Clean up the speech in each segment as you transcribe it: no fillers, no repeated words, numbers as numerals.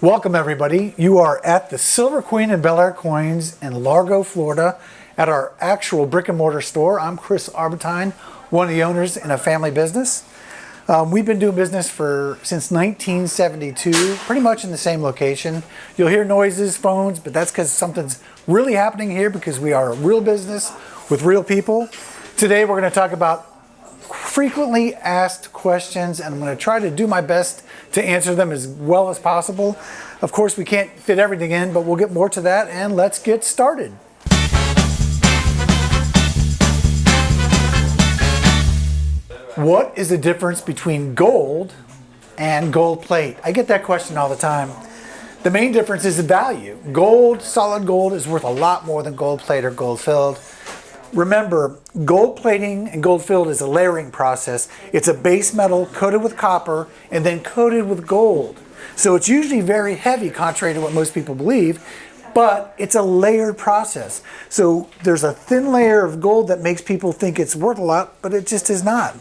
Welcome everybody. You are at the Silver Queen and Bel Air Coins in Largo, Florida at our actual brick and mortar store. I'm Chris Arbutine, one of the owners in a family business. We've been doing business since 1972, pretty much in the same location. You'll hear noises, phones, but that's because something's really happening here because we are a real business with real people. Today we're going to talk about frequently asked questions, and I'm going to try to do my best to answer them as well as possible. Of course, we can't fit everything in, but we'll get more to that, and let's get started. What is the difference between gold and gold plate? I get that question all the time. The main difference is the value. Gold, solid gold, is worth a lot more than gold plate or gold filled. Remember, gold plating and gold filled is a layering process. It's a base metal coated with copper and then coated with gold. So it's usually very heavy, contrary to what most people believe, but it's a layered process. So there's a thin layer of gold that makes people think it's worth a lot, but it just is not.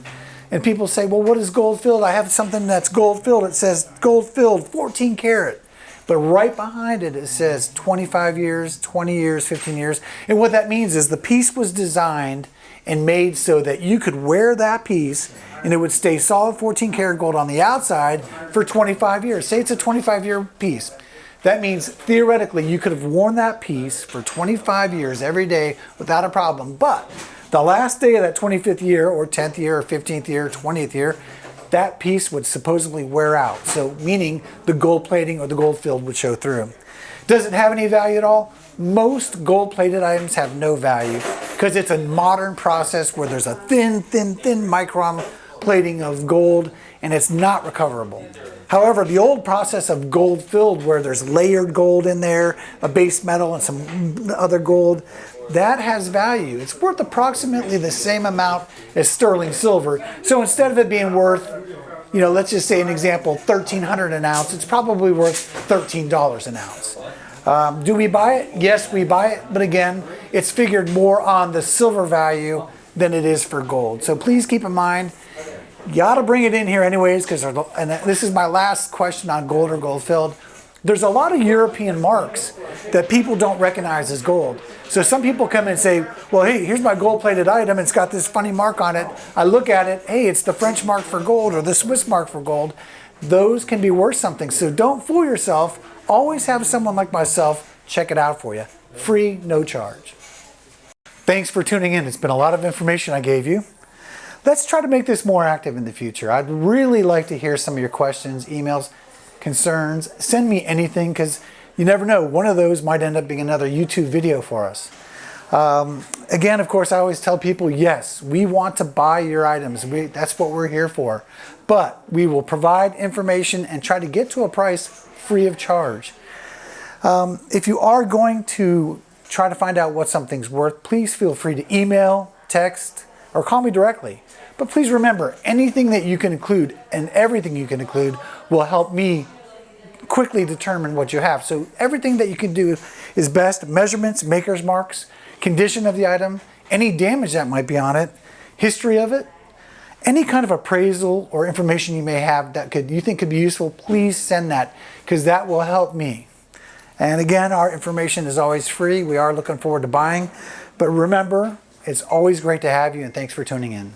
And people say, well, what is gold filled? I have something that's gold filled. It says gold filled, 14 karat. But right behind it, it says 25 years, 20 years, 15 years. And what that means is the piece was designed and made so that you could wear that piece and it would stay solid 14 karat gold on the outside for 25 years. Say it's a 25-year piece. That means theoretically you could have worn that piece for 25 years every day without a problem. But the last day of that 25th year or 10th year or 15th year, 20th year, that piece would supposedly wear out. So meaning the gold plating or the gold filled would show through. Does it have any value at all? Most gold plated items have no value because it's a modern process where there's a thin micron plating of gold and it's not recoverable. However, the old process of gold filled where there's layered gold in there, a base metal and some other gold, that has value. It's worth approximately the same amount as sterling silver. So instead of it being worth, let's just say an example, $1,300 an ounce, it's probably worth $13 an ounce. Do we buy it? Yes, we buy it. But again, it's figured more on the silver value than it is for gold. So please keep in mind, you ought to bring it in here anyways, and this is my last question on gold or gold filled. There's a lot of European marks that people don't recognize as gold. So some people come in and say, well, hey, here's my gold-plated item. It's got this funny mark on it. I look at it. Hey, it's the French mark for gold or the Swiss mark for gold. Those can be worth something. So don't fool yourself. Always have someone like myself check it out for you. Free, no charge. Thanks for tuning in. It's been a lot of information I gave you. Let's try to make this more active in the future. I'd really like to hear some of your questions, emails, concerns. Send me anything because you never know. One of those might end up being another YouTube video for us. Again, of course, I always tell people, yes, we want to buy your items. That's what we're here for. But we will provide information and try to get to a price free of charge. If you are going to try to find out what something's worth, please feel free to email, text, or call me directly. But please remember, anything that you can include and everything you can include will help me quickly determine what you have. So everything that you can do is best. Measurements, maker's marks, condition of the item, any damage that might be on it, history of it, any kind of appraisal or information you may have that you think could be useful, please send that because that will help me. And again, our information is always free. We are looking forward to buying. But remember, it's always great to have you, and thanks for tuning in.